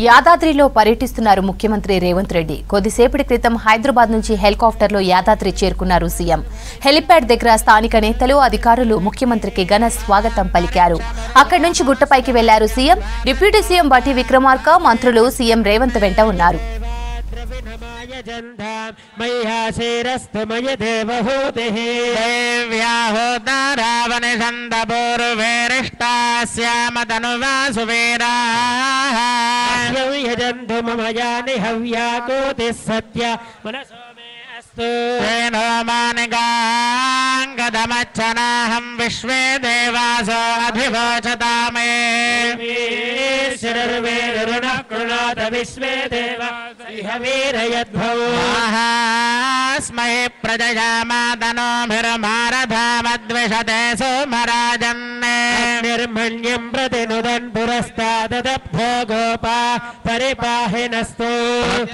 యాదాద్రిలో పర్యటిస్తున్నారు ముఖ్యమంత్రి రేవంత్ రెడ్డి. కొద్దిసేపటి క్రితం హైదరాబాద్ నుంచి హెలికాప్టర్లో యాదాద్రి చేరుకున్నారు సీఎం. హెలిప్యాడ్ దగ్గర స్థానిక నేతలు, అధికారులు ముఖ్యమంత్రికి ఘన స్వాగతం పలికారు. అక్కడి నుంచి గుట్టపైకి వెళ్లారు సీఎం. డిప్యూటీ సీఎం బట్టి విక్రమార్క, మంత్రులు సీఎం రేవంత్ వెంట ఉన్నారు. गदमच्छनाहं विश्वे देवासो अधिवोचतामे शरर्वेरुणः कृणोत विश्वे देवा स्मै प्रजयामादनोभिर्मारधामद्विषते सोमराजन्ने निर्मण्यं प्रतिनुदन् पुरस्ताददब्धो गोपा परिपाहिनस्तु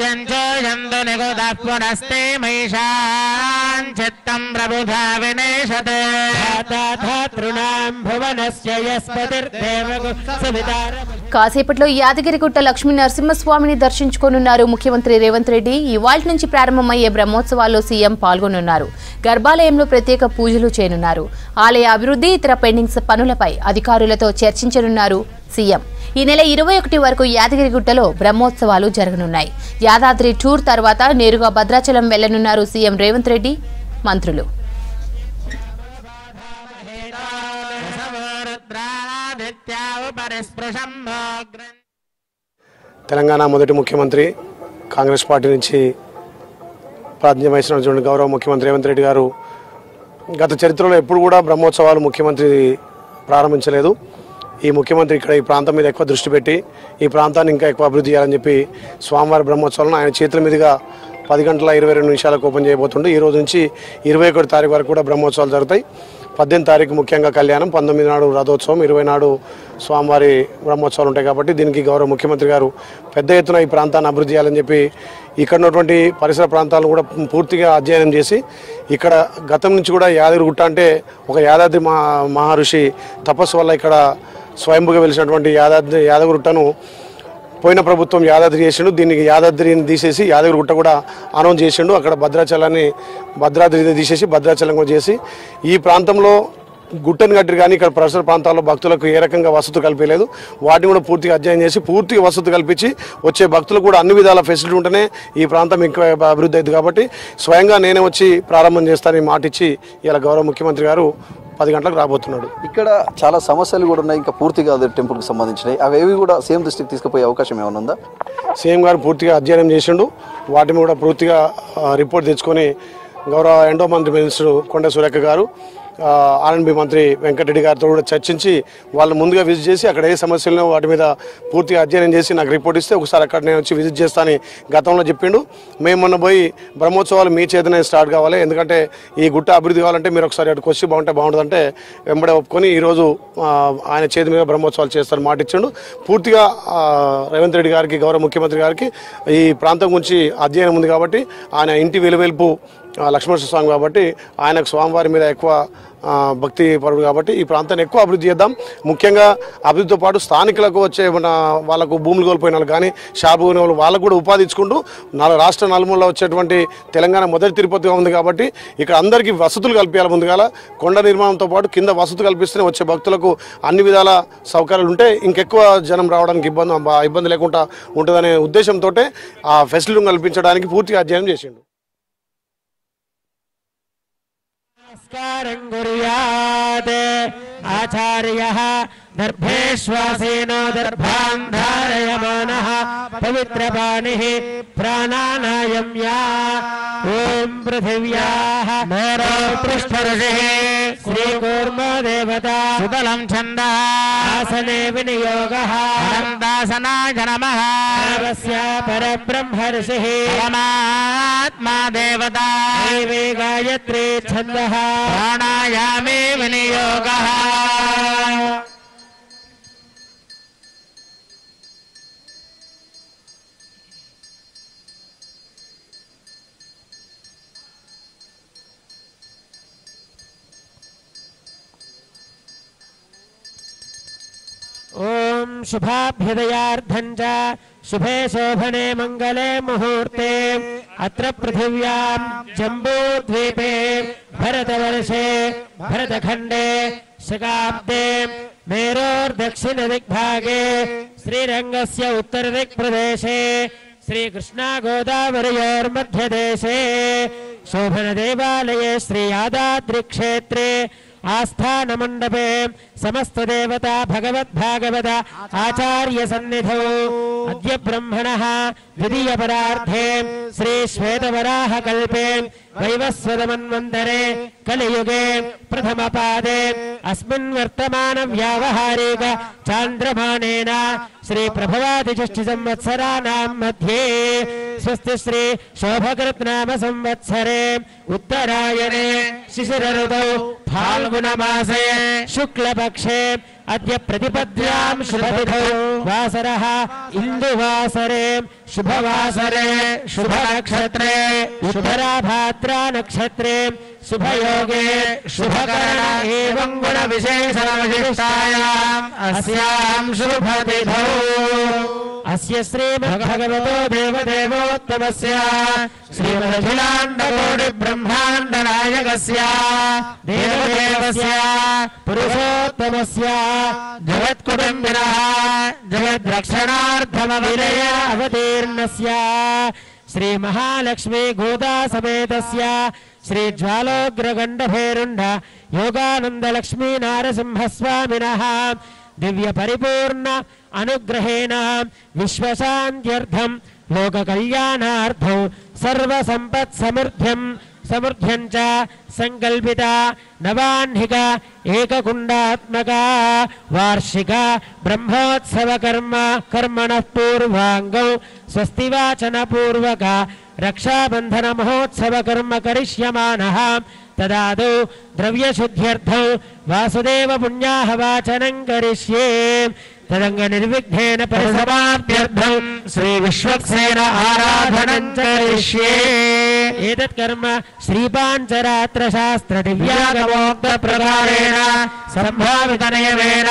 त्यञ्चो यन्तु निगुतः पुनस्ते महिषान् चित्तं प्रबुधा विनेशते धातॄणां भुवनस्य यस्पतिर्देवगु सवितार. కాసేపట్లో యాదగిరిగుట్ట లక్ష్మీ నరసింహస్వామిని దర్శించుకోనున్నారు ముఖ్యమంత్రి రేవంత్ రెడ్డి. ఇవాళ్టి నుంచి ప్రారంభమయ్యే బ్రహ్మోత్సవాల్లో సీఎం పాల్గొనున్నారు. గర్భాలయంలో ప్రత్యేక పూజలు చేయనున్నారు. ఆలయ అభివృద్ధి, ఇతర పెండింగ్స్ పనులపై అధికారులతో చర్చించనున్నారు సీఎం. ఈ నెల 21 వరకు యాదగిరిగుట్టలో బ్రహ్మోత్సవాలు జరగనున్నాయి. యాదాద్రి టూర్ తర్వాత నేరుగా భద్రాచలం వెళ్లనున్నారు సీఎం రేవంత్ రెడ్డి, మంత్రులు. తెలంగాణ మొదటి ముఖ్యమంత్రి, కాంగ్రెస్ పార్టీ నుంచి ప్రాతినిధ్యం వహిస్తున్నటువంటి గౌరవ ముఖ్యమంత్రి రేవంత్ రెడ్డి గారు గత చరిత్రలో ఎప్పుడు కూడా బ్రహ్మోత్సవాలు ముఖ్యమంత్రి ప్రారంభించలేదు. ఈ ముఖ్యమంత్రి ఇక్కడ ఈ ప్రాంతం మీద ఎక్కువ దృష్టి పెట్టి ఈ ప్రాంతాన్ని ఇంకా ఎక్కువ అభివృద్ధి చేయాలని చెప్పి స్వామివారి బ్రహ్మోత్సవాలను ఆయన చేతుల మీదుగా 10 గంటల 22 నిమిషాలకు ఓపెన్ చేయబోతుండే. ఈ రోజు నుంచి 21 తారీఖు వరకు కూడా బ్రహ్మోత్సవాలు జరుగుతాయి. 18 తారీఖు ముఖ్యంగా కళ్యాణం, 19 నాడు రథోత్సవం, 20 నాడు స్వామివారి బ్రహ్మోత్సవాలు ఉంటాయి. కాబట్టి దీనికి గౌరవ ముఖ్యమంత్రి గారు పెద్ద ఎత్తున ఈ ప్రాంతాన్ని అభివృద్ధి చేయాలని చెప్పి ఇక్కడ ఉన్నటువంటి పరిసర ప్రాంతాలను కూడా పూర్తిగా అధ్యయనం చేసి ఇక్కడ గతం నుంచి కూడా యాదగిరిగుట్ట అంటే ఒక యాదాద్రి మహర్షి తపస్సు వల్ల ఇక్కడ స్వయంభుగా వెలిసినటువంటి యాదగిరిగుట్టను పోయిన ప్రభుత్వం యాదాద్రి చేసిండు. దీనికి యాదాద్రిని తీసేసి యాదగిరిగుట్ట కూడా అనౌన్స్ చేసిండు. అక్కడ భద్రాద్రి తీసేసి భద్రాచలం కూడా చేసి ఈ ప్రాంతంలో గుట్టను కట్టి కానీ ఇక్కడ పరిసర ప్రాంతాల్లో భక్తులకు ఏ రకంగా వసతి కల్పించలేదు. వాటిని కూడా పూర్తిగా అధ్యయనం చేసి పూర్తిగా వసతి కల్పించి వచ్చే భక్తులకు కూడా అన్ని విధాల ఫెసిలిటీ ఉంటేనే ఈ ప్రాంతం ఇంకా అభివృద్ధి అవుతుంది. కాబట్టి స్వయంగా నేనే వచ్చి ప్రారంభం చేస్తానని మాట ఇచ్చి ఇలా గౌరవ ముఖ్యమంత్రి గారు 10 గంటలకు రాబోతున్నాడు. ఇక్కడ చాలా సమస్యలు కూడా ఉన్నాయి, ఇంకా పూర్తిగా అదే టెంపుల్కి సంబంధించినవి. అవేవి కూడా సీఎం దృష్టికి తీసుకుపోయే అవకాశం ఏమైనా ఉందా? సీఎం గారు పూర్తిగా అధ్యయనం చేసిండు. వాటిని కూడా పూర్తిగా రిపోర్ట్ తెచ్చుకొని గౌరవ ఎండోమెంట్ మినిస్టర్ కొండ సురేఖ గారు, ఆర్ఎండ్బి మంత్రి వెంకటరెడ్డి గారితో కూడా చర్చించి వాళ్ళు ముందుగా విజిట్ చేసి అక్కడ ఏ సమస్యలను వాటి మీద పూర్తిగా అధ్యయనం చేసి నాకు రిపోర్ట్ ఇస్తే ఒకసారి అక్కడ నేను వచ్చి విజిట్ చేస్తానని గతంలో చెప్పిండు. మేము మొన్న పోయి బ్రహ్మోత్సవాలు మీ చేతనే స్టార్ట్ కావాలి, ఎందుకంటే ఈ గుట్ట అభివృద్ధి కావాలంటే మీరు ఒకసారి అటుకు వచ్చి బాగుంటుందంటే వెంబడే ఒప్పుకొని ఈరోజు ఆయన చేతి మీద బ్రహ్మోత్సవాలు చేస్తారని మాట ఇచ్చిండు. పూర్తిగా రేవంత్ రెడ్డి గారికి, గౌరవ ముఖ్యమంత్రి గారికి ఈ ప్రాంతం గురించి అధ్యయనం ఉంది కాబట్టి ఆయన ఇంటి వెలువెలుపు లక్ష్మణ స్వామి కాబట్టి ఆయనకు స్వామివారి మీద ఎక్కువ భక్తి పరుడు కాబట్టి ఈ ప్రాంతాన్ని ఎక్కువ అభివృద్ధి చేద్దాం. ముఖ్యంగా అభివృద్ధితో పాటు స్థానికులకు వచ్చే వాళ్ళకు భూములు కోల్పోయిన వాళ్ళు కానీ షాపు కొనే వాళ్ళు వాళ్ళకు కూడా ఉపాధి ఇచ్చుకుంటూ రాష్ట్ర నలుమూలలో వచ్చేటువంటి తెలంగాణ మొదటి తిరుపతిగా ఉంది కాబట్టి ఇక్కడ అందరికీ వసతులు కల్పించాలి. ముందుగాల కొండ నిర్మాణంతో పాటు కింద వసతులు కల్పిస్తేనే వచ్చే భక్తులకు అన్ని విధాల సౌకర్యాలు ఉంటే ఇంకెక్కువ జనం రావడానికి ఇబ్బంది లేకుండా ఉంటుందనే ఉద్దేశంతో ఆ ఫెసిలిటీ కల్పించడానికి పూర్తిగా అధ్యయనం చేసిండు. आचार्यः दर्भेश्वासेनो दर्भान् धारयमानः पवित्रपाणिः प्राणानायम्या ॐ पृथिव्याः मोरो पृष्ठऋषिः श्रीकूर्मदेवता सुबलं छन्दः आसने विनियोगः अनन्तासनाय नमः परब्रह्मऋषिः परमात्मा देवता दैवे गायत्री छन्दः प्राणायामे विनियोगः. ओम शुभाभ्युदयार्थं च शुभे शोभने मंगले मुहूर्ते अत्र पृथिव्यां जम्बूद्वीपे भरतवर्षे भरतखंडे शकाब्दे मेरोर्दक्षिणदिग्भागे श्रीरंगस्य उत्तरदिक्प्रदेशे श्रीकृष्णागोदावरयोर्मध्यदेशे शोभनदेवालये श्रीयादाद्रिक्षेत्रे आस्थानमण्डपे समस्तदेवता भगवद्भागवत आचार्य सन्निधौ अद्य ब्रह्मणः द्वितीयपरार्धे श्रीश्वेतवराहकल्पे वैवस्वतमन्वन्तरे कलियुगे प्रथमपादे अस्मिन् वर्तमानव्यावहारिक चान्द्रमानेन श्रीप्रभवादिषष्ठिसंवत्सराणां मध्ये स्वस्ति श्री शोभकृत्नाम संवत्सरे उत्तरायणे शिशिरऋतौ फाल्गुनमासे शुक्लपक्षे अद्य प्रतिपद्यां शुभतिथौ वासरः इन्दुवासरे शुभवासरे शुभनक्षत्रे शुभराभाद्रा नक्षत्रे शुभयोगे शुभकरण एवं गुणविशेषविशिष्टायाम् अस्यां शुभतिथौ अस्य श्रीमद्भगवतो देवदेवोत्तमस्य श्रीमदखिलाण्डकोटिब्रह्माण्डनायकस्य देवदेवस्य पुरुषोत्तमस्य जगत्कुटुम्बिनः जगद्रक्षणार्थमविनय अवतीर्णस्य श्रीमहालक्ष्मी गोदा समेतस्य श्रीज्वालोग्रगण्डभैरुण्ड योगानन्दलक्ष्मी नारसिंहस्वामिनः दिव्य परिपूर्ण अनुग्रहेण विश्वशान्त्यर्थं लोककल्याणार्थं सर्वसम्पत्समृद्ध्यं समृद्ध्यं च संकल्पिता नवाह्निक एककुण्डात्मका वार्षिक ब्रह्मोत्सव कर्मणः पूर्वाङ्गौ स्वस्तिवाचनपूर्वक रक्षाबन्धन महोत्सव कर्म करिष्यमाणः तदादौ द्रव्यशुद्ध्यर्थं वासुदेव पुण्याहवाचनं करिष्ये तदंग निर्विघ्नेन परिसमाप्त्यर्थं श्री विश्वक्सेन आराधनं करिष्ये एतत् कर्म श्रीपाञ्चरात्र शास्त्र दिव्यागमोक्त प्रकारेण संभावित नियमेन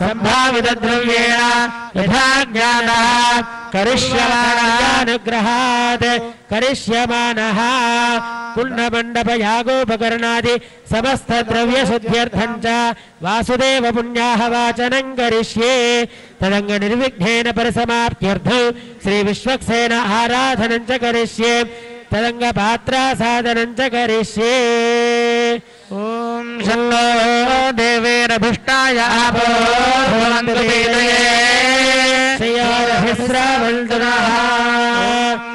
संभावित द्रव्येण यथा ज्ञानः करिष्यमाणानुग्रहात् करिष्यमानः कुण्डमण्डप यागोपकरणादि समस्त द्रव्य शुद्ध्यर्थं च वासुदेव पुण्याहवाचनं करिष्ये तदंग निर्विघ्नेन परिसमाप्त्यर्थं श्री विश्वक्सेन आराधनं च करिष्ये तदंग पात्रासादनं च करिष्ये ओम शन्नो देवेरभिष्टाय आपो भवन्तु पीतये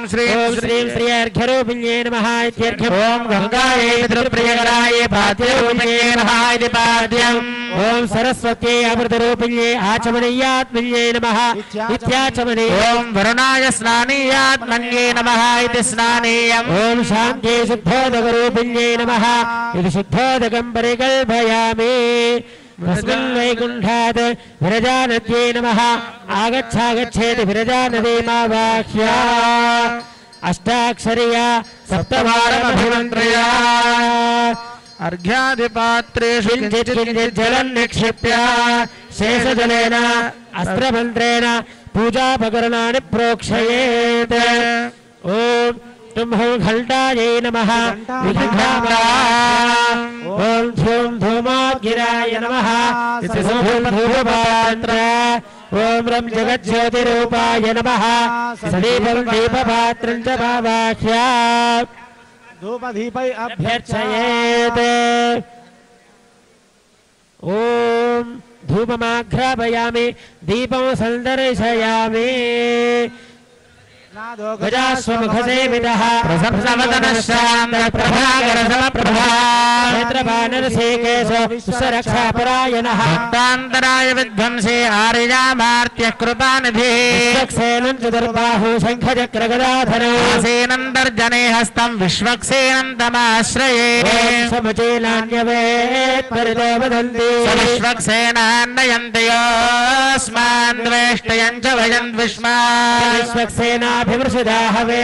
श्री अर्घ्यरूपिण्ये नमः ओम गंगायै पितृप्रियकरायै पाद्यरूपिण्ये नमः इति पाद्यम् ओम सरस्वत्यै अमृतरूपिण्ये आचमनीयात्मन्ये नमः इत्याचमनीय ओम वरुणाय स्नानीयात्मन्ये नमः इति स्नानीयम् ओम शान्त्यै शुद्धोदकरूपिण्ये नमः इति शुद्धोदकं परिकल्पयामि तस्मिन् वैकुण्ठात् विरजानद्यै नमः आगच्छागच्छेति विरजानदीमावाह्या अष्टाक्षरिया सप्तवारमभिमन्त्र्या अर्घ्यादिपात्रेषु किञ्चित् जलं निक्षिप्य शेषजलेन अस्त्रमन्त्रेण पूजापकरणानि प्रोक्षयेत् ओम तुम्हं घल्टायै नमः ओम धूम धूमोगिराय नमः धूमपात्र ओम रं जगज्योतिरूपाय नमः सदीपं दीपपात्रं च भावाख्या धूपदीपै अभ्यर्चयेत् ओम धूपमाघ्रापयामि दीपं सन्दर्शयामि गजास्वमुखसेवितः प्रभाकरसमप्रभा नेत्रपानरसेकेशो सुरक्षापरायणः भक्तान्तराय विध्वंसे आर्यामार्त्यः कृपानिधिः विश्वक्सेनं चतुर्बाहु शङ्खचक्रगदाधरौ आसेनन्तर्जने हस्तं विश्वक्सेनं तमाश्रये समचेनान्यवेत् परितो वदन्ति विश्वक्सेनान्नयन्ति योऽस्मान् द्वेष्टयन् च भजन् विश्वा विश्वक्सेना भिवृषदाहवे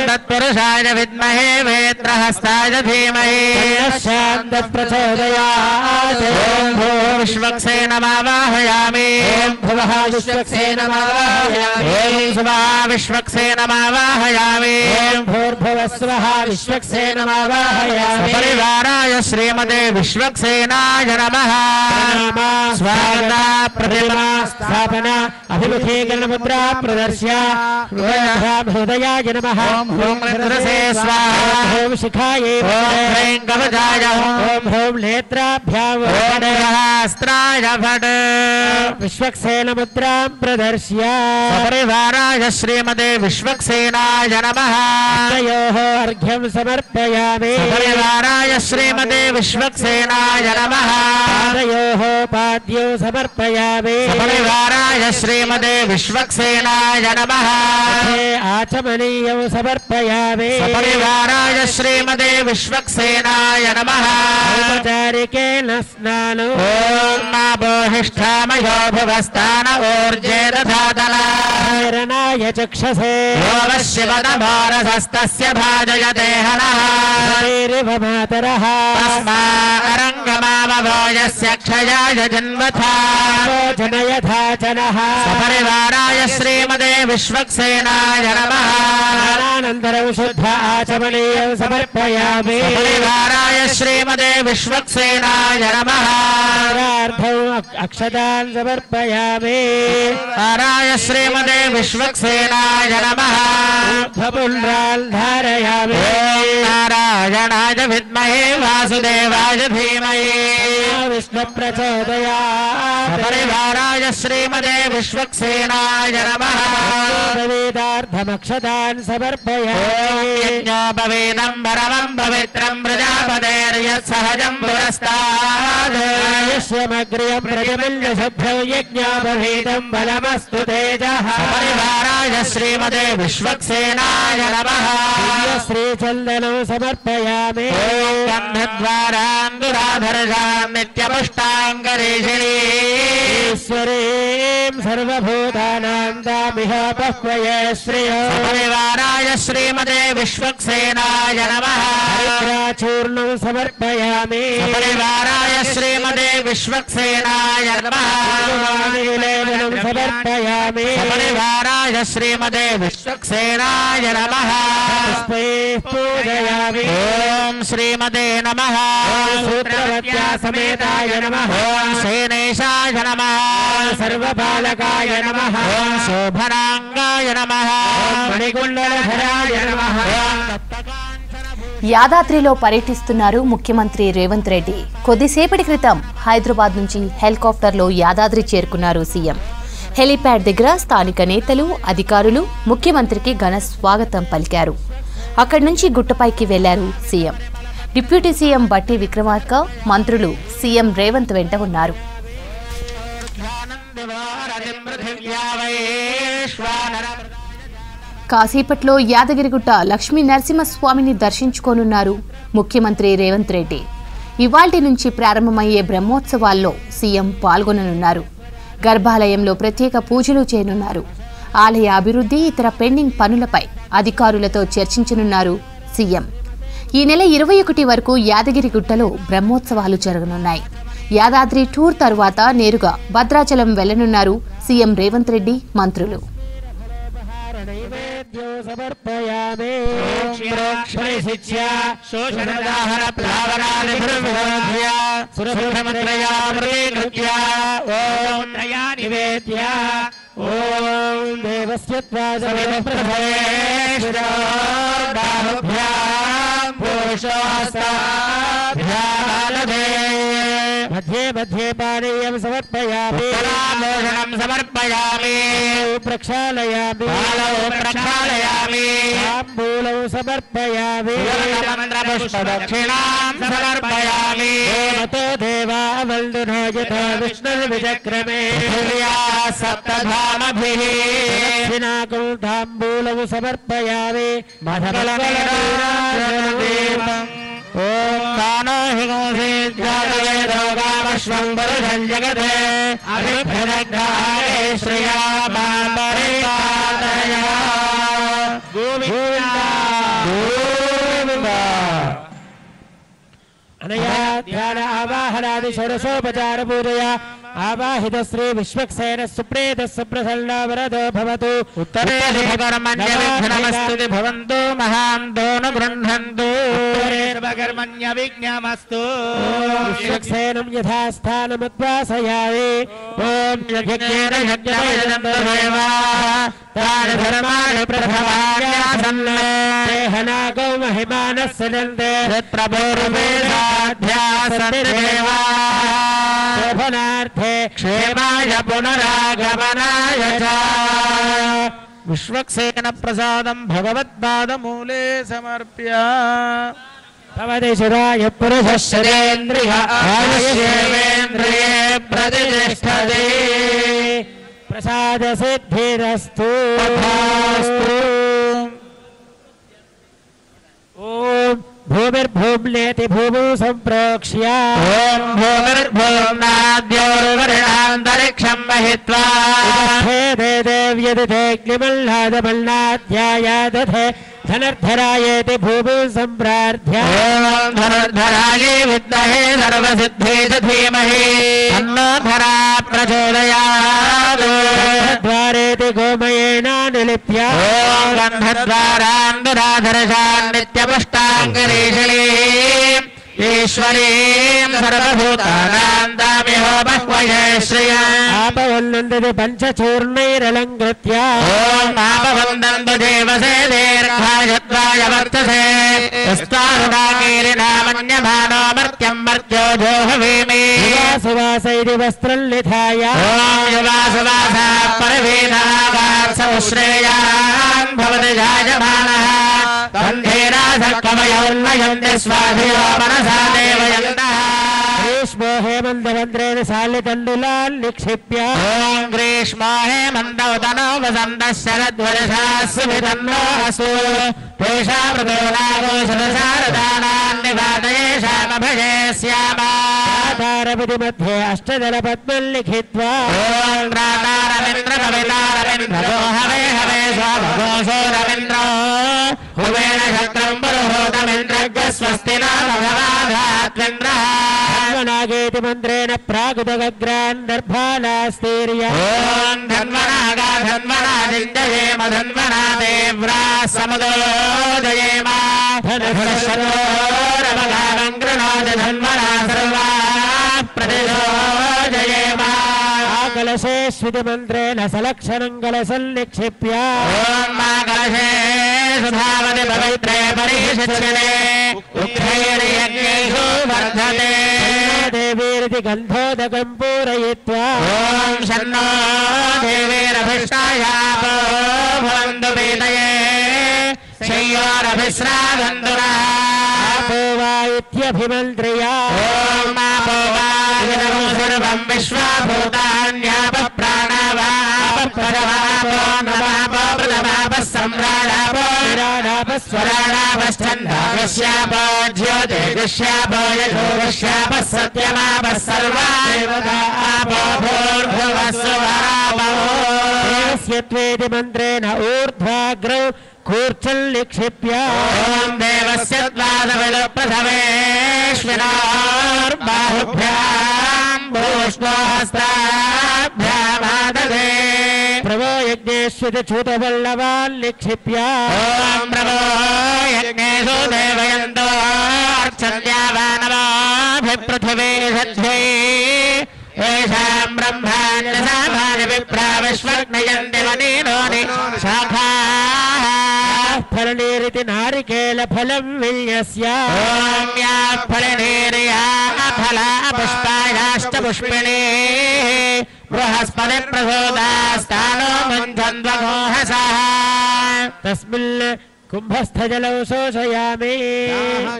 तत्पुरुषाय विद्महे वेत्रहस्ताय धीमहि प्रचोदयात् विश्वक्सेनमावाहयामि भुवः विश्वक्सेनमावाहयामि विश्वक्सेनमावाहयामि भूर्भुवस्वः विश्वक्सेनमावाहयामि परिवाराय श्रीमते विश्वक्सेनाय नमः स्वागता प्रतिमा स्थापना अभिमुखीकरणमुद्रा प्रदर्श्य हृदयाय नमः ॐ मित्रसे स्वाहा ॐ शिखायै ॐ ह्रीं कवचाय ॐ ह्रौं नेत्राभ्याम् ॐ हस्त्राय फट् विश्वक्सेनमुद्रां प्रदर्श्य परिवाराय श्रीमते विश्वक्सेनाय नमः तयोः अर्घ्यं समर्पयामि परिवाराय श्रीमते विश्वक्सेनाय नमः तयोः पाद्यौ समर्पयामि परिवाराय श्रीमते विश्वक्सेनाय नमः आचमनीयौ समर्पयामि परिवाराय श्रीमते विश्वक्सेनाय नमः औपचारिकेन स्नानो ॐ नाभोहिष्ठामयो भुवस्तान ऊर्जे दधातनाय चक्षसे शिवतमोरसस्तस्य भाजयते हनः मातरः तस्मारङ्गमामभोजस्य क्षयाय जन्मथा जनयथा जनः परिवाराय श्रीमते विश्वक्सेनाय नमः अनन्तरं शुद्ध आचमनीयं समर्पयामि परिवाराय श्रीमते विश्वक्सेनाय नमः अक्षतान् समर्पयामि हराय श्रीमते विश्वक्सेनाय नमः पुण्ड्रान् धारयामि नारायणाय विद्महे वासुदेवाय धीमहि विष्णुप्रचोदयात् परिवाराय श्रीमते विश्वक्सेनाय नमः वेदार्थमक्षतान् समर्पयामि यज्ञोपवीतं परमं पवित्रं प्रजापतेर्यत्सहजं पुरस्तात् यस्यमग्र्यं प्रतिमल्यशुभ्रं यज्ञोपवीतं बलमस्तु तेजः परिवाराय श्रीमते विश्वक्सेनाय नमः श्रीचन्दनं समर्पयामि गन्धद्वारान्दुराधरजां नित्यपुष्टाङ्गरीषिणी ईश्वरीं सर्वभूतानां दामिह बह्वये श्रियो परिवाराय श्रीमते विश्वक्सेनाय नमः चूर्णं समर्पयामि परिवाराय श्रीमते विश्वक्सेनाय नमः लेपनं समर्पयामि परिवाराय श्रीमते विश्वक्सेनाय नमः पूजयामि ॐ श्रीमते नमः सूत्रवत्या समेताय नमः ॐ सेनेशाय नमः सर्वपालकाय नमः ॐ शोभनाङ्गाय नमः मणिकुण्डलधराय नमः యాదాద్రిలో పర్యటిస్తున్నారు ముఖ్యమంత్రి రేవంత్ రెడ్డి. కొద్దిసేపటి క్రితం హైదరాబాద్ నుంచి హెలికాప్టర్లో యాదాద్రి చేరుకున్నారు సీఎం. హెలీప్యాడ్ దగ్గర స్థానిక నేతలు, అధికారులు ముఖ్యమంత్రికి ఘన స్వాగతం పలికారు. అక్కడి నుంచి గుట్టపైకి వెళ్లారు సీఎం. డిప్యూటీ సీఎం బట్టి విక్రమార్క, మంత్రులు సీఎం రేవంత్ వెంట ఉన్నారు. కాసేపట్లో యాదగిరిగుట్ట లక్ష్మీ నరసింహస్వామిని దర్శించుకోనున్నారు ముఖ్యమంత్రి రేవంత్ రెడ్డి. ఇవాల్టి నుంచి ప్రారంభమయ్యే బ్రహ్మోత్సవాల్లో సీఎం పాల్గొననున్నారు. గర్భాలయంలో ప్రత్యేక పూజలు చేయనున్నారు. ఆలయ అభివృద్ధి, ఇతర పెండింగ్ పనులపై అధికారులతో చర్చించనున్నారు సీఎం. ఈ నెల 21 వరకు యాదగిరిగుట్టలో బ్రహ్మోత్సవాలు జరగనున్నాయి. యాదాద్రి టూర్ తర్వాత నేరుగా భద్రాచలం వెళ్లనున్నారు సీఎం రేవంత్ రెడ్డి, మంత్రులు. సమర్పయామి मध्ये मध्ये पानीयं समर्पयामि समर्पयामि प्रक्षालयामि ताम्बूलं समर्पयामि दक्षिणां समर्पयामि मतो देवा वल्दुनो यथा विष्णुर्विचक्रमे सप्तधामभिः दक्षिणाकं ताम्बूलं समर्पयामि ओम दानो हिगोषे जातवे रोगामश्वं वरुधं जगते अभिभ्रदग्धारे श्रिया मां परिपालया ध्यान आवाहनादि षोडशोपचार पूजया आवाहित श्री विश्वक्सेन सुप्रेत सुप्रसन्न वरदो भवतु उत्तरे कर्मण्य विघ्नमस्तु भवन्तु महान्तो न गृह्णन्तु सर्वकर्मण्य विघ्नमस्तु विश्वक्सेनं यथा स्थानमुद्वासयामि ॐ यज्ञेन यज्ञमयजन्त देवाः तानि धर्माणि प्रथमान्यासन्ने देहनागो महिमानः सजन्ते प्रभोर्वेदाध्यासन्देवाः शोभनार्थे क्षेमाय पुनरागमनाय च विश्वक्सेन प्रसादं भगवत्पादमूले समर्प्य भवदिशुराय पुरुषः शरेन्द्रिय आयुष्येवेन्द्रिये प्रतिष्ठते प्रसाद सिद्धिरस्तु ॐ भूमिर्भूम्नेति भूमौ सम्प्रोक्ष्य ॐ भूमिर्भूम्नाद्योर्वरेणान्तरिक्षं महित्वा देव्यदितेऽग्निमल्लादमल्लाध्यायादधे धनुर्धरायेति भूमौ सम्प्रार्थ्य ॐ धनुर्धरायै विद्महे सर्वसिद्धे च धीमहि तन्नो धरा प्रचोदयात् द्वारेति गोमयेनानुलिप्य ॐ गन्धद्वारान्दुराधरशान् नित्यपुष्टाङ्गरीशलीम् ईश्वरीं सर्वभूतानां दामिहो बह्वये श्रियम् आपवन्नन्दति पञ्चचूर्णैरलङ्कृत्य ॐ आपवन्दन्तु देवसे दीर्घायत्वाय वर्तसे यस्त्वारुणाकीरिणामन्यमानो मर्त्यं मर्त्यो जोहवीमि सुवास इति वस्त्रं निधाय ॐ युवासुवासाः परवीनागात्सौ श्रेयान् भवति जायमानः कवयोन्नयन्ति स्वाधियो मनसा देवयन्तः ग्रीष्मो हेमन्तमन्त्रेण शालितण्डुलान् निक्षिप्य ॐ ग्रीष्मो हेमन्तौतनो वसन्तः शरद्वर्षास्सु वितन्नो असु तेषां ऋतूनागो शतशारदानान् निवातयेषामभये स्यामा तारपति मध्ये अष्टदलपद्मं लिखित्वा ॐ रातारविन्द्र कवितारविन्द्रो हवे हवे स्वाभगोषो रविन्द्रो हुवेन शक्रं पुरुहूतमिन्द्रज्ञ स्वस्ति न भगवाधात्विन्द्रः धन्वनागेति मन्त्रेण प्रागुदग्रान् दर्भालास्तीर्य ॐ धन्वनागा धन्वनादिञ्जयेम धन्वना देव्रा समुदोदयेम धनुषरोरवगानं गृह्णाति धन्वना सर्वा प्रतिशोदयेम कलशेष्विति मन्त्रेण सलक्षणं कलशं निक्षिप्य ॐ मा कलशे सुधावति पवित्रे परिषच्यते उग्रैर्यज्ञेषु वर्धते देवीरिति गन्धोदकं पूरयित्वा ॐ शन्नो देवीरभिष्टायापो भवन्तु पीतये शय्योरभिस्रावन्तु नः आपो वा इत्यभिमन्त्र्य ॐ आपो वा इदं सर्वं विश्वाभूतान्यापः प्राणावापः नवापो प्रथमापः सम्राडापो स्वराडापश्चन्दापश्यापो ज्योतिर्गुष्यापो यजोगुष्यापः सत्यमापः सर्वा देवता आपो भूर्भुवस्सुवापो देवस्यत्वेति मन्त्रेण ऊर्ध्वाग्रौ कूर्चं निक्षिप्य ॐ देवस्य द्वादशविलप्रथमेश्विनार्बाहुभ्यां भूष्णोहस्ताभ्यामाददे प्रभो यज्ञेष्विति च्युतवल्लवान् निक्षिप्य ॐ प्रभो यज्ञेषु देवयन्तो अर्चन्त्यावानवाभिपृथिवे सध्यै येषां ब्रह्माण्यसामानि विप्रा विश्वग्नयन्ति वनीनोनि शाखाः फलनीरिति नारिकेलफलं विन्यस्य ॐ या फलनीर्या फला पुष्पायाश्च पुष्पिणी बृहस्पतिप्रसूतास्तानो मुञ्चन्द्वमोहसः तस्मिन् कुम्भस्थजलौ शोषयामि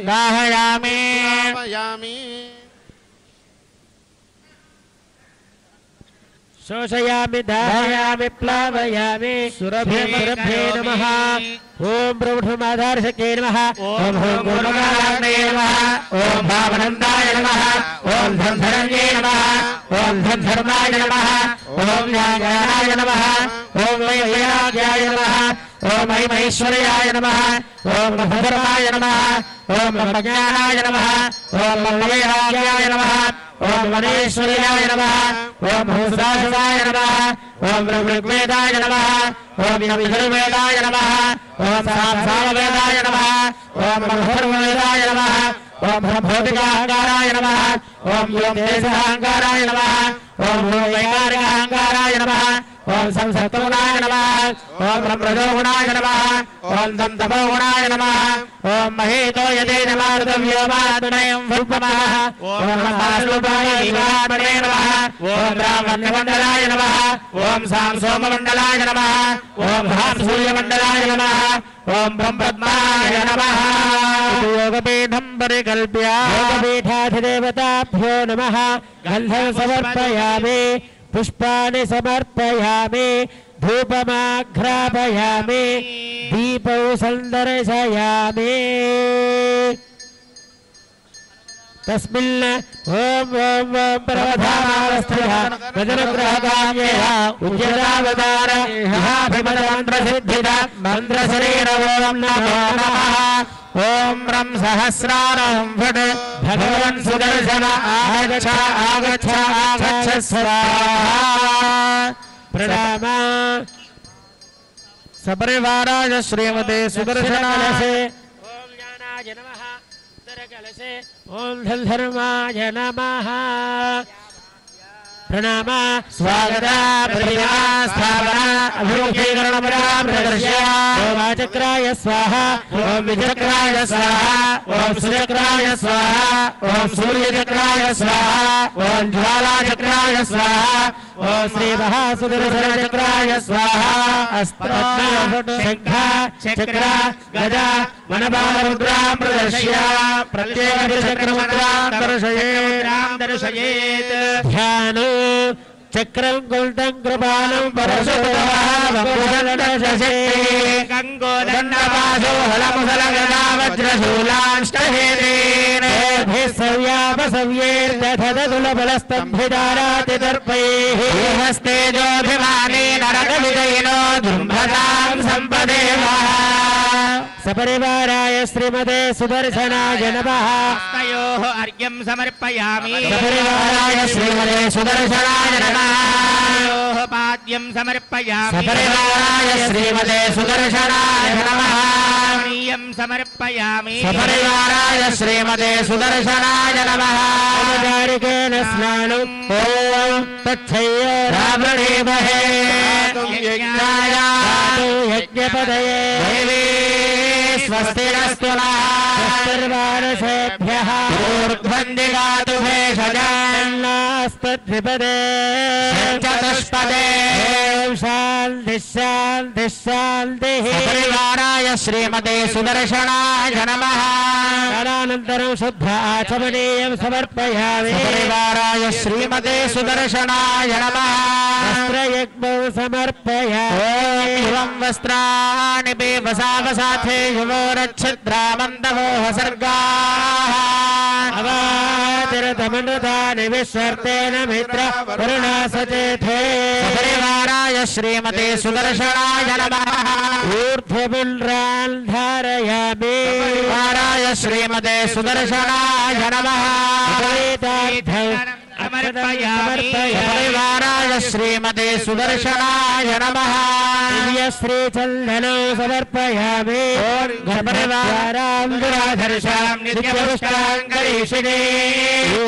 दाहयामि शोषयामि धारयामि प्लावयामि सुरभ्ये नमः ओम ब्रह्ममाधारशके नमः ओम गुरुनारायणे नमः ओम भावनन्दाय नमः ओम धनधरण्ये नमः ओम धनधर्माय नमः ओम ज्ञानाय नमः ओम वैराग्याय नमः ओम महेश्वर्याय नमः ओम भद्रमाय नमः ओम ज्ञानाय नमः ओम वैराग्याय नमः ओम महेश्वर्याय नमः ओम भूषाय नमः ओम ऋग्वेदाय नमः ओम यजुर्वेदाय नमः ओम सामवेदाय नमः ओम अथर्ववेदाय नमः ओम भौतिकाहंकाराय नमः ओम योगदेशाहंकाराय नमः ओम वैकारिकाहंकाराय नमः ओम संसत्तुगुणाय नमः ओम ब्रह्मजोगुणाय नमः ओम दमदमोगुणाय नमः ओम महेतो यदे नमार्दव्योमात्मनयं वल्पमः ओम महास्वरूपाय नमः ओम ब्राह्मण्यमण्डलाय नमः ओम सांसोममण्डलाय नमः ओम सूर्यमण्डलाय नमः ओम ब्रह्मपद्माय नमः योगपीठं परिकल्प्य योगपीठाधिदेवताभ्यो नमः गन्धं समर्पयामि पुष्पाणि समर्पयामि धूपमाघ्रापयामि दीपौ सन्दर्शयामि तस्मिन् ओम ओम प्रवधामावस्थितः वदनग्रहकाम्यः उज्जलावतार महाभिमदमन्त्रसिद्धिदा मन्त्रशरीर ओम नमो नमः ओम ब्रह्म सहस्रारं फट् भगवन् सुदर्शन आगच्छ आगच्छ आगच्छ स्वाहा प्रणाम सपरिवाराय श्रीमते सुदर्शनाय ओम ज्ञानाय नमः उत्तरकलशे ओम धर्माय नमः प्रणाम स्वागत प्रतिमा स्थापना अभिमुखीकरणमरामृदर्श्य ओम चक्राय स्वाहा ओम विचक्राय स्वाहा ओम सुचक्राय स्वाहा ओम सूर्यचक्राय स्वाहा ओम ज्वालाचक्राय स्वाहा ओम श्री महासुदर्शनचक्राय स्वाहा अस्त्र शंख चक्र गदा वनबालरुद्रां प्रदर्श्य प्रत्येक चक्रमुद्रां दर्शयेत् ध्यान चक्रं कुल्तं कृपालं परशुरामशे गंगोदण्डपाशो हलमुसलगदा वज्रशूलांष्टहेतेर्दधदुलबलस्तम्भिदारातिदर्पैः हस्तेजोऽभिमानेन रगविजयिनो धृम्भतां सम्पदेवः सपरिवाराय श्रीमते सुदर्शनाय नमः तयोः अर्घ्यं समर्पयामि सपरिवाराय श्रीमते सुदर्शनाय नमः तयोः पाद्यं समर्पयामि सपरिवाराय श्रीमते सुदर्शनाय नमः पानीयं समर्पयामि सपरिवाराय श्रीमते सुदर्शनाय नमः औपचारिकेन स्नानम् ॐ तच्छय्योरावृणीमहे यज्ञाय यज्ञपदये देवी स्वस्तिरस्तु नः स्वस्तिर्वारसेभ्यः ऊर्ध्वन्दिगातु भेषजान्नास्तद्विपदे चतुष्पदे ॐ शान्तिः शान्तिः शान्तिः परिवाराय श्रीमते सुदर्शनाय नमः तदनन्तरं शुद्ध आचमनीयं समर्पयामि परिवाराय श्रीमते सुदर्शनाय नमः वस्त्रयज्ञं समर्पयामि एवं वस्त्राणि बेवसावसाथे युवोरच्छिद्रामन्दवोह सर्गाः अवातिरतमनुदानि विश्वर्तेन मित्र करुणासचेथे परिवाराय श्रीमते सुदर्शनाय नमः ऊर्ध्वपुण्ड्रान् धारयामि परिवाराय श्रीमते सुदर्शनाय नमः परिवाराय श्रीमते सुदर्शनाय नमः दिव्यश्रीचन्दनं समर्पयामि परिवारां दुराधर्षां नित्यपुष्टाङ्गरीषिणे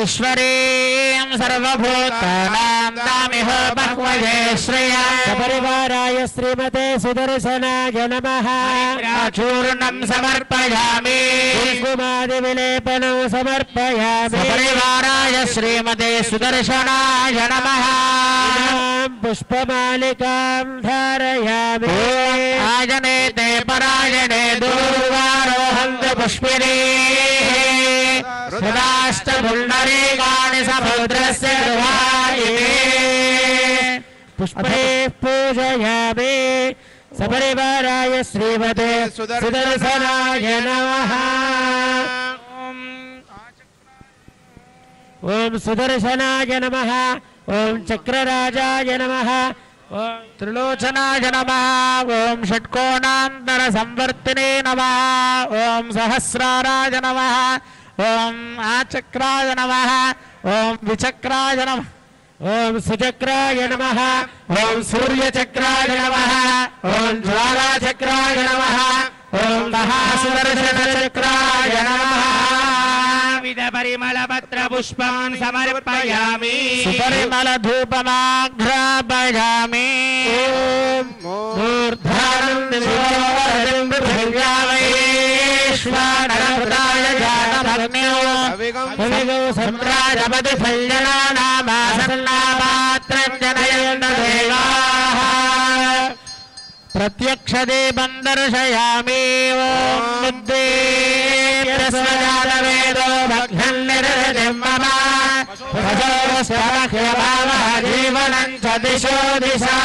ईश्वरीं सर्वभूतानां तामिह बह्वये श्रेया परिवाराय श्रीमते सुदर्शनाय नमः चूर्णं समर्पयामि कुङ्कुमादिविलेपनं समर्पयामि परिवाराय श्रीमते सुदर्शनाय नमः पुष्पमालिकां धारयामि आजने ते परायणे दूर्वारोहन्तु पुष्पिणी सदाष्टपुण्डरीकाणि समुद्रस्य दुहायिने पुष्पैः पूजयामि सपरिवाराय श्रीमते सुदर्शनाय नमः ओम सुदर्शनाय नमः ओम चक्रराजाय नमः ओम त्रिलोचनाय नमः ओम षट्कोणान्तर संवर्तिने नमः ओम सहस्राराय नमः ओम आचक्राय नमः ओम विचक्राय नमः ओम सुचक्राय नमः ओम सूर्यचक्राय नमः ओम ज्वालाचक्राय नमः ओम महासुदर्शनचक्राय नमः परिमलपत्र पुष्पान् समर्पयामि सुपरिमल धूपमाघ्रापयामि मूर्धानन्दविश्वानरहृदाय जातभग्न्यो सम्राजपति सञ्जनानामासन्नामात्रञ्जनयन् देवाः प्रत्यक्ष दीपं दर्शयामि ओम वेदो भग्नन्निर्हृतिं मम जीवनं च दिशो दिशा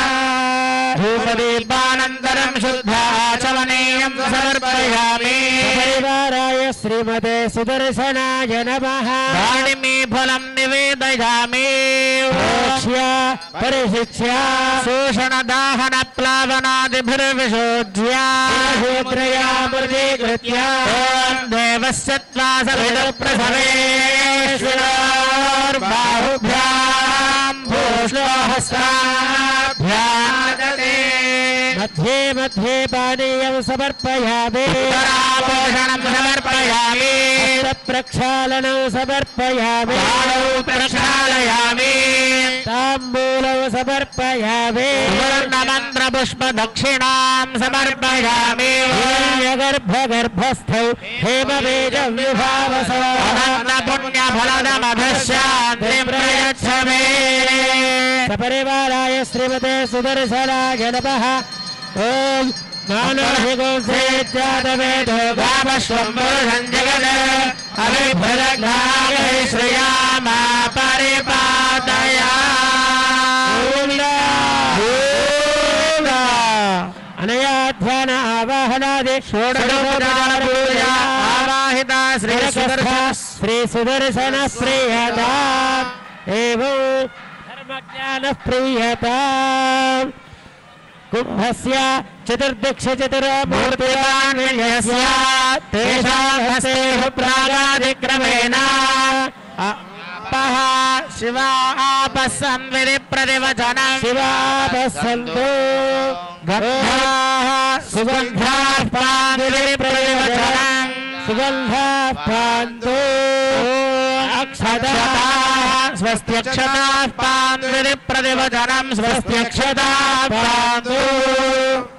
धूपदीपानन्तरं शुद्धाचमनीयं समर्पयामि परिवाराय श्रीमते सुदर्शनाय नमः पाणिमीफलं निवेदयामि परिशिच्य शोषणदाहन प्लावनादिभिर्विशोध्य होत्रयामृतीकृत्य देवस्य त्वासविदप्रसवेश्वरोर्बाहुभ्यां भूष्णोहस्ताभ्यां मध्ये मध्ये पानीयं समर्पयामि उत्तराभूषणं समर्पयामि प्रक्षालनं समर्पयामि प्रक्षालयामि ताम्बूलं समर्पयामि सुवर्णमन्त्रपुष्पदक्षिणां समर्पयामि गर्भगर्भस्थौ हेमबीजविभावसो पुण्यफलदमभिशान्तिं प्रयच्छ मे सपरिवाराय श्रीमते सुदर्शनाय नमः ओम मानसिकोऽसेज्जातवेदो गावश्वं पुरुषं जगत् अभिभ्रदग्नाय श्रियामा परिपादया अनया ध्यान आवाहनादि षोडशोपचारपूजा आवाहिता श्री सुदर्शन प्रियता एवं धर्मज्ञान प्रियता कुंभस्य चतुर्दक्ष चतुर्मूर्तिर्यस्य तेषां हस्तेः प्रागादिक्रमेण शिवा आपस्सन्विधि प्रतिवचनं शिवापस्सन्तु गन्धाः सुगन्धाः पान्विधि प्रतिवचनं सुगन्धाः पान्तु अक्षताः स्वस्त्यक्षताः पान्विधि प्रतिवचनं स्वस्त्यक्षताः पान्तु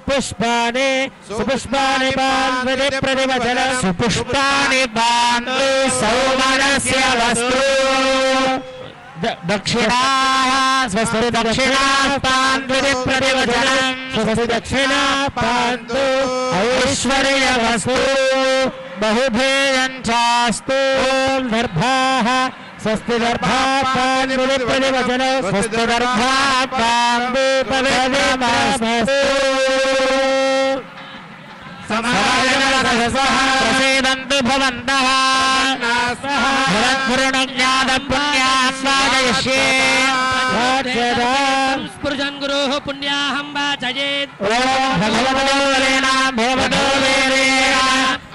पुष्पाणि सुपुष्पाणि पान्विधि प्रतिवचनं सुपुष्पाणि पान्तु सौमनस्य वस्तु दक्षिणाः स्वस्ति दक्षिणाः पान्विधि प्रतिवचनं स्वस्ति दक्षिणाः पान्तु ऐश्वर्यवस्तु बहुभेयं चास्तु दर्भाः स्वस्ति दर्भाः पान्विधि प्रतिवचनं स्वस्ति दर्भाः पान्तु पवित्रमस्तु प्रसीदन्तु भवन्तः पुण्यास्वादयिष्ये स्पृशन् गुरोः पुण्याहं वाचयेत् भगवतो वरेणां भगवतो वेरेण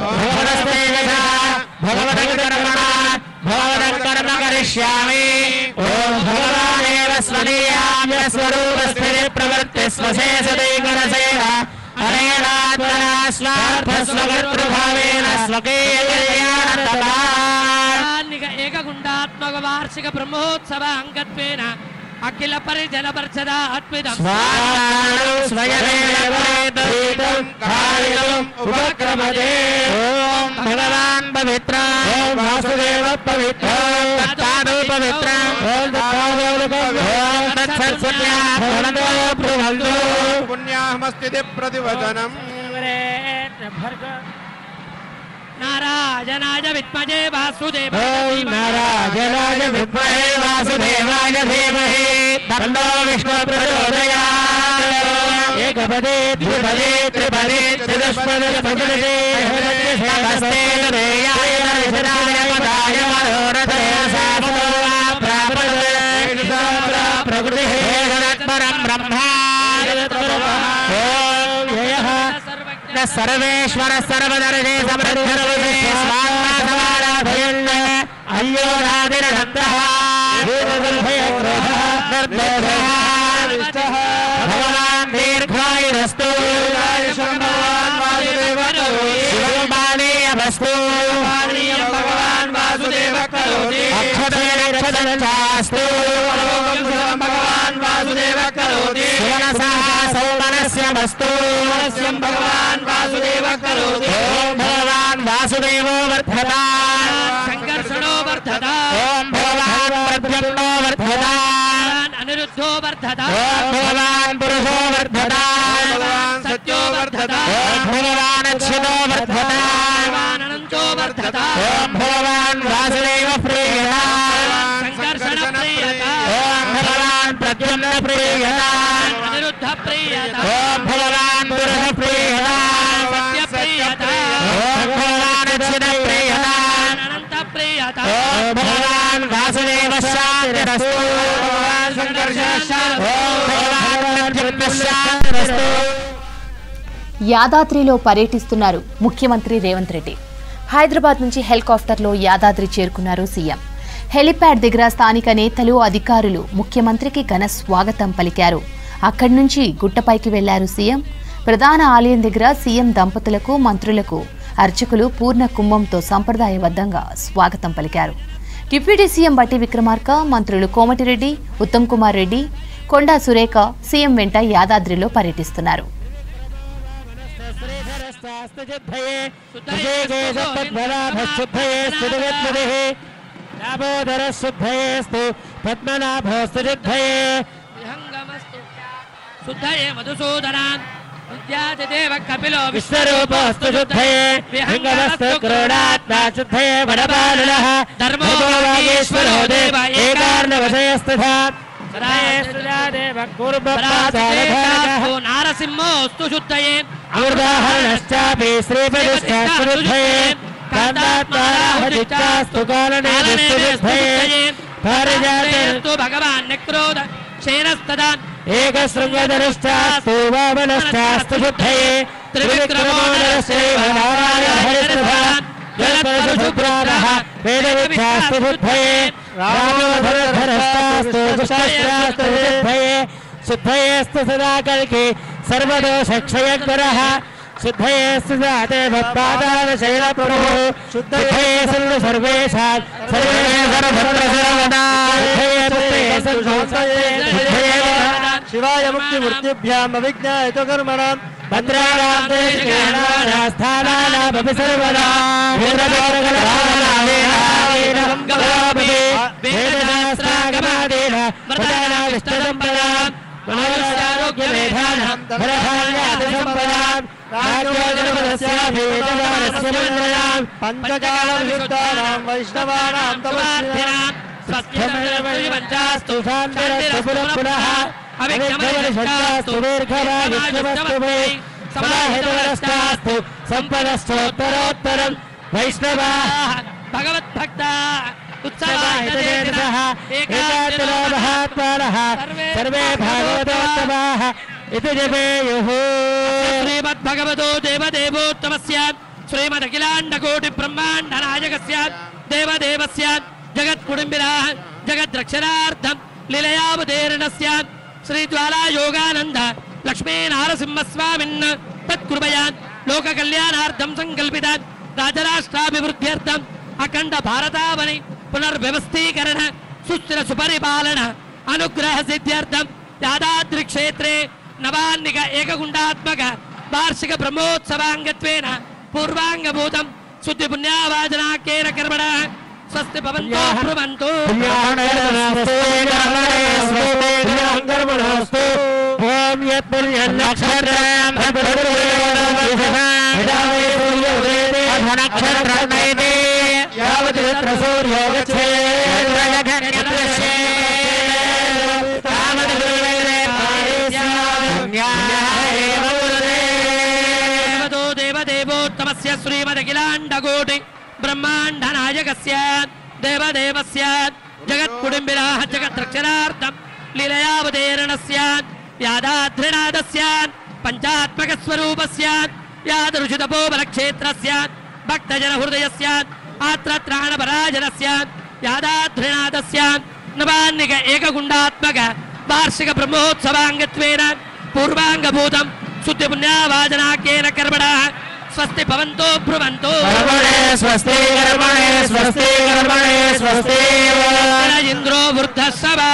भगवतस्तेजसा भगवतकर्मणा भगवतकर्म करिष्यामि ॐ भगवानेव स्वदीयां स्वरूपस्थितिः प्रवृत्तिः स्वशेषदैकरसेन अनेनात्मना स्वार्थस्वकर्तृभावेन स्वकीयकल्याणतमान् एकगुण्डात्मक वार्षिक ब्रह्मोत्सव अंगत्वेन अखिल परिजन परिषदा अर्पितम् उपक्रमते ओम भगवान् पवित्र ओम वासुदेव पवित्र तत्तादौ पवित्र ओम पुण्याहमस्ति प्रतिवचनम् नारायणाय विद्महे वासुदेवाय नारायणाय विद्महे वासुदेवाय धीमहि तन्नो विष्णु प्रचोदयात् एकपदे द्विपदे त्रिपदे चतुष्पदे पंचदशे हस्ते देयाय नरसिंहाय पदाय मनोरथे सामो प्रापदे प्रकृतिः परं ब्रह्मा सर्वेश्वर सर्वदर्शे समृद्धर्वसे स्वात्मासमाराधयन् अय्योरादिरनन्दः भगवान् दीर्घायुरस्तु शिवमानीयमस्तु अक्षतैरक्षतश्चास्तु भगवान् वासुदेव करोति सुमनसः सौमनस्यमस्तु भगवान् वासुदेव करोति ओम भगवान् वासुदेवो वर्धतात् संकर्षणो वर्धतात् ओम भगवान् प्रद्युम्नो वर्धतात् अनिरुद्धो वर्धतात् ओम भगवान् पुरुषो वर्धतात् भगवान् सत्यो वर्धतात् ओम भगवान् अच्युतो वर्धतात् भगवान् अनन्तो वर्धतात् ओम भगवान् वासुदेव प्रियतात् संकर्षण प्रियतात् ओम भगवान् प्रद्युम्न प्रियतात् अनिरुद्ध प्रियतात् ओम भगवान् पुरुष प्रियतात् सत्य प्रियतात् ओम भगवान् अच्युत प्रियतात् अनंत प्रियतात् ओम भगवान् वासुदेव शान्तिरस्तु भगवान् संकर्षण शान्तिरस्तु ओम भगवान् प्रद्युम्न शान्तिरस्तु యాదాద్రిలో పర్యటిస్తున్నారు ముఖ్యమంత్రి రేవంత్ రెడ్డి. హైదరాబాద్ నుంచి హెలికాప్టర్లో యాదాద్రి చేరుకున్నారు సీఎం. హెలిప్యాడ్ దగ్గర స్థానిక నేతలు అధికారులు ముఖ్యమంత్రికి ఘన స్వాగతం పలికారు. అక్కడి నుంచి గుట్టపైకి వెళ్లారు సీఎం. ప్రధాన ఆలయం దగ్గర సీఎం దంపతులకు మంత్రులకు అర్చకులు పూర్ణ కుంభంతో సంప్రదాయబద్ధంగా స్వాగతం పలికారు. డిప్యూటీ సీఎం బట్టి విక్రమార్క, మంత్రులు కోమటిరెడ్డి, ఉత్తమ్ కుమార్ రెడ్డి, కొండా సురేఖ సీఎం వెంట యాదాద్రిలో పర్యటిస్తున్నారు. शुद्धये मधुसूदनान् विद्यादेव कपिलो विश्वरूपस्तु शुद्धये विहंगमस्तु क्रोडात्मा शुद्धये वडबालः धर्मो वागीश्वरो देव एकार्णवशयस्तथा सदादेव कुर्मपादारधारः नारसिंहोस्तु शुद्धये अमृताहरणश्चापि श्रीपतिश्चास्तु शुद्धये कान्तात्माराहजिच्चास्तु कालनेस्तु शुद्धये पारिजातेस्तु भगवान् निक्रोध क्षेनस्तदा एकशृङ्गधनुश्चास्तु वामनश्चास्तु शुद्धये त्रिविक्रमो नरश्चैव नारायणहरिर्भवान् जलपरशुभ्रातः वेदविद्यास्तु शुद्धये रामोधरधरश्चास्तु दुष्टश्चास्तु शुद्धये शुद्धयेस्तु सदा कल्कि सर्वदोषक्षयकरः शुद्धयेस्तु देव पादालशैलप्रभुः शुद्धये सर्व सर्वेषां सर्वे सर्वभद्रशर्वदा शिवाय मुक्तिमूर्तिभ्याम् अविज्ञायतो कर्मणां भद्राणां देशकानास्थानानामपि सर्वदा वेदशास्त्रागमादेन व्रतानामिष्टसम्पदाम् मनोरारोग्यमेधानां धनधान्यादिसम्पदां राज्योजनपदस्याभिवेदवानस्य मन्त्रणां पञ्चकालविशुद्धानां वैष्णवानां तपस्विनां स्वस्तिर्वञ्चास्तु शान्तिरस्तु पुनः अविघ्नमनिष्ठास्तु दीर्घमायुष्यमस्तु मे समाहितवरश्चास्तु सम्पदश्चोत्तरोत्तरं वैष्णवाः भगवद्भक्ताः उत्सवाहितदेशः एकातिलो महात्मानः सर्वे भागवतोत्तमाः इति जपेयुः श्रीमद्भगवतो देवदेवोत्तमस्य श्रीमदखिलाण्डकोटिब्रह्माण्डनायकस्य देवदेवस्य जगत्कुटुम्बिनः जगद्रक्षणार्थं लीलयावतीर्णस्य श्रीज्वालायोगानन्द लक्ष्मीनारसिंहस्वामिन् तत्कृपया लोककल्याणार्थं सङ्कल्पित राजराष्ट्राभिवृद्ध्यर्थम् अखण्ड भारतावनि पुनर्व्यवस्थीकरण सुस्थिर सुपरिपालन अनुग्रह सिद्ध्यर्थं यादाद्रि क्षेत्रे नवान्निक एकगुण्डात्मक वार्षिक ब्रह्मोत्सवाङ्गत्वेन पूर्वाङ्गभूतं शुद्धि पुण्यावाचनाख्येन कर्मणः स्वस्ति भवन्तो ब्रुवन्तु ओम यत्पुण्यनक्षत्रं धनक्षत्रनैते यावत् सूर्यो गच्छेत् देवदेवोत्तमस्य श्रीमदखिलाण्डकोटि ब्रह्माण्डनायकस्य देवदेवस्य जगत्कुटुम्बिनः जगद्रक्षणार्थं लीलयावतीर्णस्य यादाद्रिनादस्य पञ्चात्मकस्वरूपस्य यादृशुतपोबलक्षेत्रस्य भक्तजनहृदयस्य आत्रत्राणपराजनस्य यादाद्रिनादस्य नवान्निक एकगुण्डात्मक वार्षिक ब्रह्मोत्सवाङ्गत्वेन पूर्वाङ्गभूतं शुद्धिपुण्यावाचनाख्येन कर्मणः स्वस्ति भवन्तो ब्रुवन्तो स्वस्ति कर्मणे स्वस्ति कर्मणे स्वस्ति इन्द्रो वृद्धश्रवा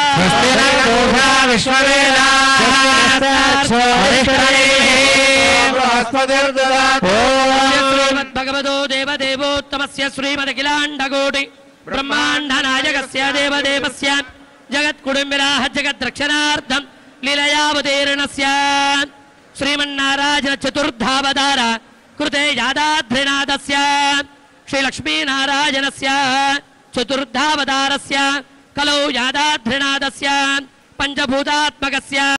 श्रीमद्भगवतो देवदेवोत्तमस्य श्रीमदखिलाण्डकोटि ब्रह्माण्डनायकस्य देवदेवस्य जगत्कुटुम्बिनः जगद्रक्षणार्थं लीलयावतीर्णस्य श्रीमन्नारायण चतुर्धावतार कृते यादाद्रिनादस्य श्रीलक्ष्मीनारायणस्य चतुर्धावतारस्य कलौ यादाद्रिनादस्य पञ्चभूतात्मकस्य